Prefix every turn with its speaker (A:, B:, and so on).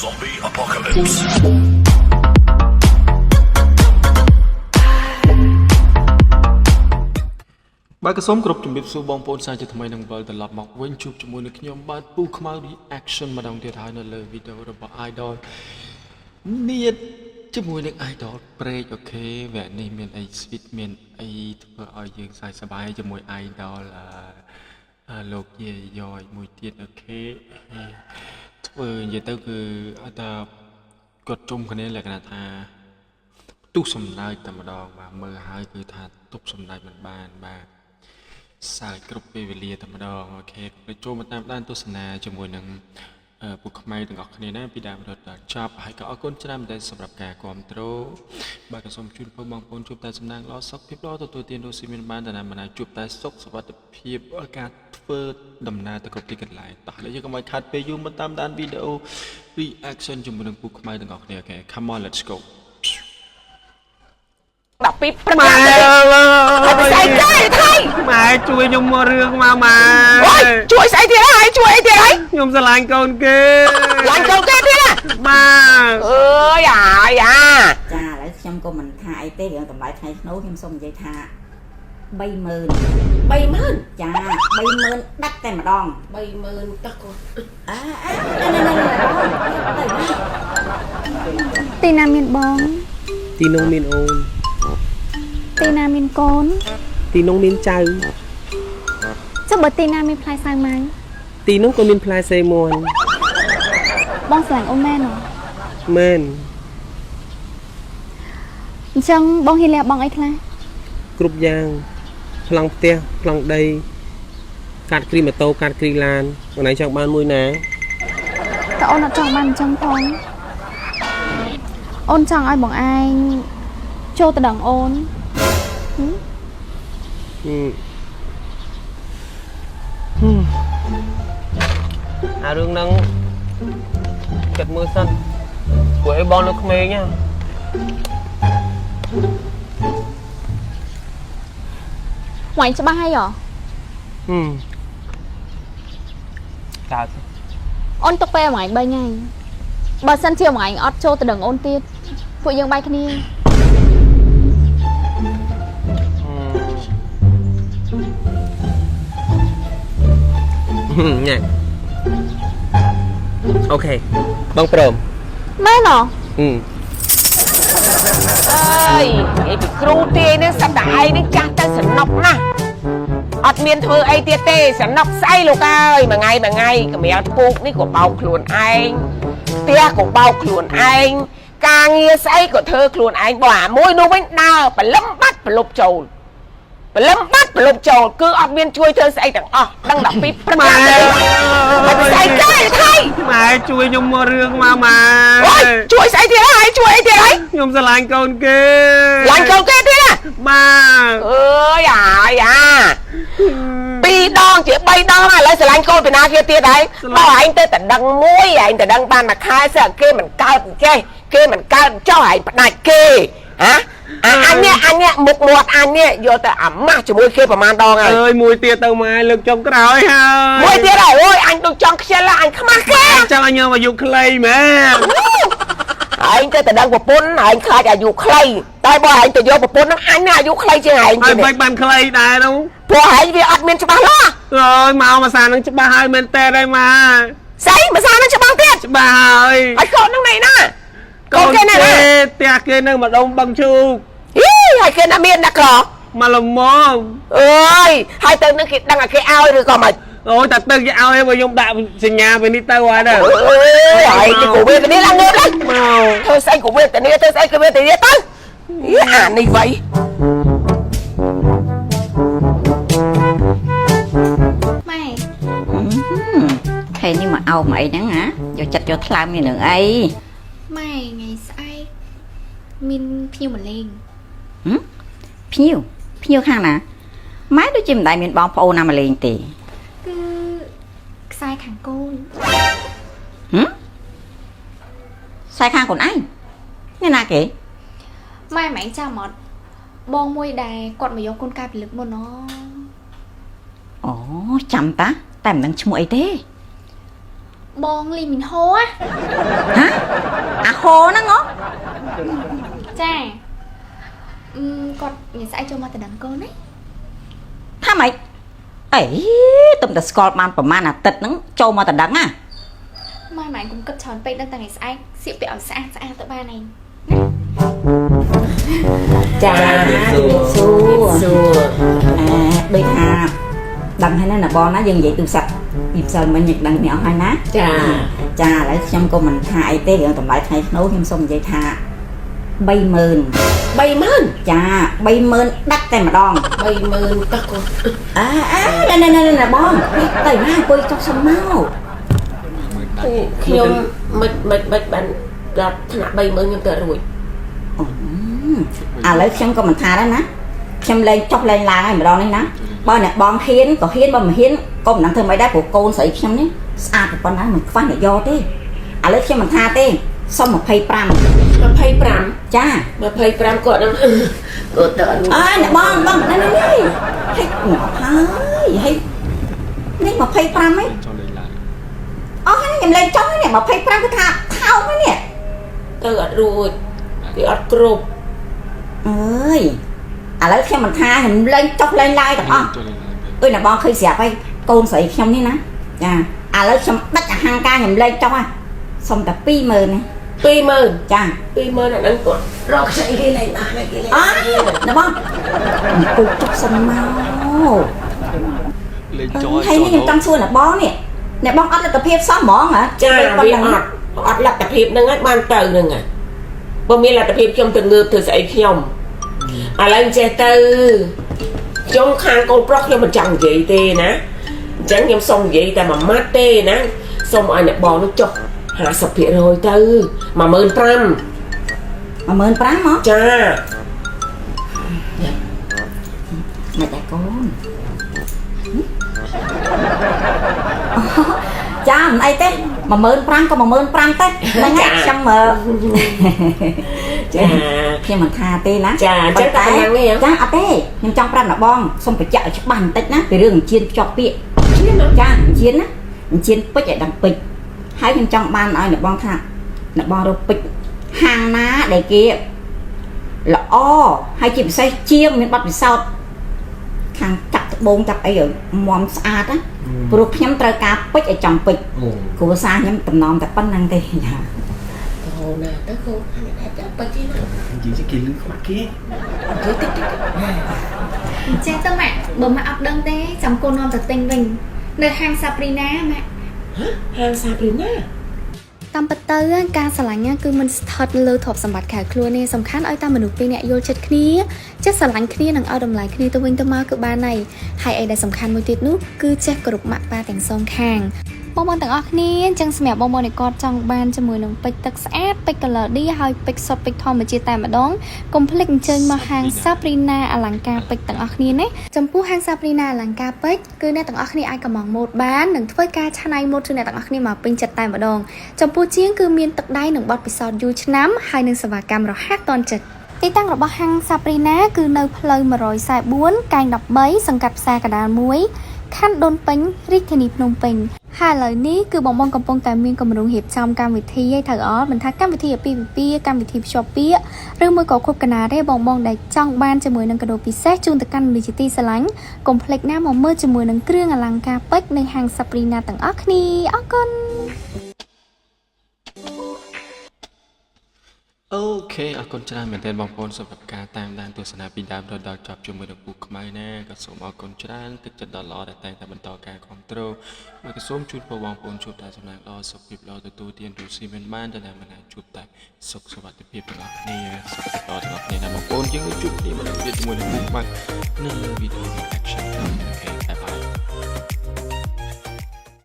A: Zombie Apocalypse
B: បាទក៏សូមគោរពជំរាបសួរបងប្អូនសាជាថ្មីនឹងវិលត្រឡប់មកវិញជួបជាមួយនឹងខ្ញុំបាទពូខ្មៅ reaction ម្ដងទៀតហើយនៅលើវីដេអូរបស់ Idol នេះជាមួយនឹង Idol ព្រែកអូខេវគ្គនេះមានអី sweet មានអីធ្វើឲ្យយើងសើចសប្បាយជាមួយ Idol លោកយាយយ៉យមួយទៀតអូខេធ្វើនិយាយទៅគឺអត់ថាគាត់ជុំគ្នាលក្ខណៈថាទុះសំណើចតែម្ដងបាទមើលហើយគឺថាទប់សំណើចមិនបានបាទសើចគ្រប់ពេលវេលាតែម្ដងអូខេខ្ញុំចូលមកតាមដានទស្សនាជាមួយនឹងពួកខ្មែរទាំងអស់គ្នាណាពីដើមរហូតដល់ចប់ហើយក៏អរគុណច្រើនមែនទែនសម្រាប់ការគាំទ្របាទក៏សូមជូនពរបងប្អូនជួបតែសំណាងល្អសុខភាពល្អទទួលទានរស់ស៊ីមានបានតែណាជួបតែសុខសុវត្ថិភាពការធ្វើដំណើរទៅគ្រប់ទីកន្លែងតោះឥឡូវយើងកុំឲ្យខាត់ពេលយូរមកតាមដានវីដេអូ reaction ជាមួយនឹងពួកខ្មែរទាំងអស់គ្នាអូខេ come on let's go
C: ដល់ពីព្រឹកម៉ែស្អីគេថៃម៉ែជួយខ្ញុំមករឿងមកម៉ែជួយស្អីទៀតហើយជួយអីទៀតហើយខ្ញុំស្រឡាញ់កូនគេស្រឡាញ់កូនគេទៀតម៉ែអើយអាយអា
D: ចាឥឡូវខ្ញុំក៏មិនថាអីទេរឿងតម្លៃថ្ងៃស្នូខ្ញុំសូមនិយាយថា30000ចា30000ដឹកតែម្ដង30000ដឹកគាត់
E: ទីណាមានបង
C: ទីនោះមានអូន
E: ទីណាមានកូន
C: ទីនោះមានចៅ
E: ចុះបើទីណាមានផ្លែសាវម៉ាវ
C: ទីនោះក៏មានផ្លែសេមួន
E: បងស្រឡាញ់អូនមែនហ៎
C: មែន
E: អញ្ចឹងបងហ៊ានលះបងអីខ្លះ
C: គ្រប់យ៉ាងប្លង់ផ្ទះប្លង់ដីកាត់គ្រីម៉ូតូកាត់គ្រីឡានបងឯងចង់បានមួយណា
E: តើអូនអត់ចង់បានអញ្ចឹងផងអូនចង់ឲ្យបងឯងចូលទៅដឹងអូន
C: អារឿងហ្នឹងគិតមើលសិនពួកឯងបងនៅក្មេងណា
E: ហ្វាញ់ច្បាស់ហើយហ៎
C: កើត
E: អូនទុកពេលហ្វាញ់3ថ្ងៃបើសិនជាហ្វាញ់អត់ចូលទៅដឹងអូនទៀតពួកយើងបែកគ្នា
C: ញ៉ាអូខេបងព្រម
E: មែនហ៎
C: អើយឯពីគ្រូទាយនេះសត្វតែឯងនេះចាស់ទៅសំណុកណាស់អត់មានធ្វើអីទៀតទេសំណុកស្អីលោកអើយមួយថ្ងៃកម្រាលពូកនេះក៏បោកខ្លួនឯងផ្ទះក៏បោកខ្លួនឯងការងារស្អីក៏ធ្វើខ្លួនឯងបើអាមួយនោះវិញដើរបលឹមបាត់ប្រលប់ចូលគឺអត់មានជួយធ្វើស្អីទាំងអស់ដឹងដល់ពីព្រឹកម៉ែស្អីគេថៃម៉ែជួយខ្ញុំមករឿងមកម៉ែជួយស្អីទៀតហើយជួយអីទៀតហើយខ្ញុំស្រឡាញ់កូនគេស្រឡាញ់កូនគេទៀតម៉ែអើយអាយអា2ដងជា3ដងឥឡូវស្រឡាញ់កូនពីណាគេទៀតហើយបើឯងទៅតែដឹងមួយឯងទៅដឹងបានមួយខែស្អីគេមិនកើតចេះគេមិនកើតចោះឯងផ្ដាច់គេហ៎អញនេះមុខមាត់អញនេះយកទៅអាម៉ាស់ជាមួយគេប្រហែលដងហើយអើយមួយទៀតទៅម៉ែលើកចុងក្រោយហើយមួយទៀតហើយអូយអញដូចចង់ខ្ជិលអញខ្មាស់គេចង់ឲ្យខ្ញុំអាយុខ្លីមែនឯងទៅតែដឹងប្រពន្ធឯងខ្លាចអាយុខ្លីតែបើឯងទៅយកប្រពន្ធហ្នឹងអញអាយុខ្លីជាងឯងហើយមិនបានខ្លីដែរនោះព្រោះឯងវាអត់មានច្បាស់លាស់អើយមកភាសាហ្នឹងច្បាស់ហើយមែនតើហើយម៉ែស្អីភាសាហ្នឹងច្បាស់ទៀតច្បាស់ហើយកូនហ្នឹងណៃណាកូនគេណាផ្ទះគេនៅម្ដុំបឹងឈូកហើយគេណាមានណាក្រមកលមអើយហើយទៅនឹងគេដឹងឲ្យគេឲ្យឬក៏មិនអូយតែទៅគេឲ្យបើខ្ញុំដាក់សញ្ញាពេលនេះទៅហើយដែរអើយហើយគេក៏វេទនាឡើងងើបឡើងធ្វើស្អីក៏វេទនាធ្វើស្អីក៏វេទនាទៅអានេះវៃ
E: ម៉ែ
D: ហើយនេះមកអោបមកអីហ្នឹងហ៎យកចិត្តយកថ្លើមមានរឿងអី
E: ម៉ែថ្ងៃស្អែកមានភ្ញៀវមកលេង
D: ភ្ញៀវខាងណាម៉ែដូចជាមិនដែលមានបងប្អូនណាមកលេងទេ
E: គឺខ្សែខាងកូន
D: ខ្សែខាងកូនឯងនេះណាគេ
E: ម៉ែចាំអត់បងមួយដែរគាត់មកយកកូនកាយពលិកមុន
D: អូចាំតាតែមិនដឹងឈ្មោះអីទេ
E: Bong lì mình hô á.
D: Hả? À hồ nó ngó.
E: Chà. Con nhìn sai cho mà ta đằng con đấy.
D: Hả mày? Ấy, tụm ta Scotland của man à tật nó trâu mà ta đắng à.
E: Mai mày cũng cất tròn bên đang tầng này sai. Xịu bẹo xa tụi ba này.
D: Chà, xua. À, bây hà đằng hay là bon nó dân vậy từ sạch dịp sờn mình nhật đằng nhỏ hai nát chà lại trong cô mình thai tế lượng tầm lại thay nấu thêm xong vậy thà bay mơn chà bay mơn đắt tay mà đòn
C: bay mơn tắc con
D: đây là bon tay má quay trong sông máu
C: khiêm mệt bạn đặt thằng bay mơn nhưng tờ rồi
D: à lấy trong cô mình thà đó nè xem lên chọc lên là này mà đòn đấy nè bao nè bon hiến có hiến bao mà hiến con nặng thương mấy đá của cô sấy xem đấy à của con nói mình khoan để do thế à lấy xem mình tha thế xong một phay pram cha
C: mà phay pram cột nó cột tợ
D: nè bon đây hay ngọt hay nên mà phay pram ấy hay nhầm lên trong này mà phay pram cái thao cái nè
C: tợ rồi thì ọt cột
D: ơi à lấy xem mình tha thì lên chọc lên like được không ơi là bon khi xẹp hay côn sấy trong đi nè à lấy xong bắt hàng ca nhầm lên trong à xong tập pi mờ này
C: pi mờ
D: là
C: đang cột rọc sấy cái này
D: nè bon cục chọc sông mau hay nó trong xuôi là bó nè bon ăn là tập hiệp xóa mỏ hả
C: cha vì ọt là tập hiệp nâng ban từ nâng à bao nhiêu là tập hiệp trong từng ngược từ sấy nhom à lên che tư trong khang con prok cho mình chẳng vậy tê nè chẳng nhom xong vậy ta mà mát tê nè xong ai nè bò nó chọc hạ sập hiện rồi tư mà mơn pram
D: hả
C: cha
D: mày tại con cha mình ai thế mà mơn pram có mà mơn pram thế đang ngay xong mà khi mình tha tê lá
C: chắc ta năng nghe
D: cha à tê nhưng trong pram là bon xong phải chạy chắc bàn tết ná về đường chiên cho bịa cha chiên bích chạy đằng bịch hãy nhưng trong ban ai là bon thang là bon đâu bịch hàng ná để kia là hay chỉ say chiêm mình bắt bị sao hàng chặt bông chặt ấy ở mòn xa đó rồi nhắm trời cá bích ở trong bịch của xa nhắm tầm nón tại ban năng tê
C: hồ nè tới khô
B: chỉ kỳ lưỡi khoác kia
E: Cha tao mẹ bố mà ọc đơn thế chồng cô non thật tinh mình nơi hang Sabrina mẹ
C: hang Sabrina
E: តាមពិតទៅការស្រឡាញ់គឺមិនស្ថិតលើទ្រព្យសម្បត្តិខាងខ្លួនទេសំខាន់ឲ្យតែមនុស្សពីរនាក់យល់ចិត្តគ្នាចេះស្រឡាញ់គ្នានិងឲ្យតម្លៃគ្នាទៅវិញទៅមកគឺបានហើយអីដែលសំខាន់មួយទៀតនោះគឺចេះគោរពម៉ាក់ប៉ាទាំងសងខាងបងប្អូនទាំងអស់គ្នាអញ្ចឹងសម្រាប់បងប្អូនដែលគាត់ចង់បានជាមួយនឹងពេជ្រទឹកស្អាតពេជ្រ color D ហើយពេជ្រសុទ្ធពេជ្រធម្មជាតិតែម្ដងកុំភ្លេចអញ្ជើញមកហាង Sabrina អលង្ការពេជ្រទាំងអស់គ្នាណាចំពោះហាង Sabrina អលង្ការពេជ្រគឺអ្នកទាំងអស់គ្នាអាចកម្មងម៉ូដបាននិងធ្វើការច្នៃម៉ូដជូនអ្នកទាំងអស់គ្នាមកពេញចិត្តតែម្ដងចំពោះជាងគឺមានទឹកដៃនិងបទពិសោធន៍យូរឆ្នាំហើយនឹងសេវាកម្មរហ័សទាន់ចិត្តទីតាំងរបស់ហាង Sabrina គឺនៅផ្លូវ144កែង13សង្កាត់ផ្សារកណ្ដាល1ខណ្ឌដូនពេញរាជធានីភ្នំពេញហើយឥឡូវនេះគឺបងកំពុងតែមានគម្រោងរៀបចំកម្មវិធីឲ្យត្រូវអត់មិនថាកម្មវិធីអាពាហ៍ពិពាហ៍កម្មវិធីភ្ជាប់ពាក្យឬមួយក៏គ្រប់កណាទេបងដែលចង់បានជាមួយនឹងកាដូពិសេសជូនទៅកាន់មនុស្សជាទីស្រឡាញ់កុំភ្លេចណាមកមើលជាមួយនឹងគ្រឿងអលង្ការពេជ្រនៅហាង Sabrina ទាំងអស់គ្នាអរគុណ
B: អូខេអរគុណច្រើនមែនទែនបងប្អូនសម្រាប់ការតាមដានទស្សនាពីដើមដល់ចប់ជាមួយនឹងពូខ្មែរណាក៏សូមអរគុណច្រើនទឹកចិត្តដ៏ល្អដែលតែងតែបន្តការគ្រប់គ្រងមកក៏សូមជូនពរបងប្អូនជួបតែសំណាងល្អសុខភាពល្អទទួលទានរស់ស៊ីមិនបានតែមិនអាចជួបតែសុខសុវត្ថិភាពទាំងអស់គ្នាសុខភាពល្អទាំងអស់គ្នាណាបងប្អូនយើងជួបគ្នាម្ដងទៀតជាមួយនឹងពូខ្មែរនៅលើវីដេអូ reaction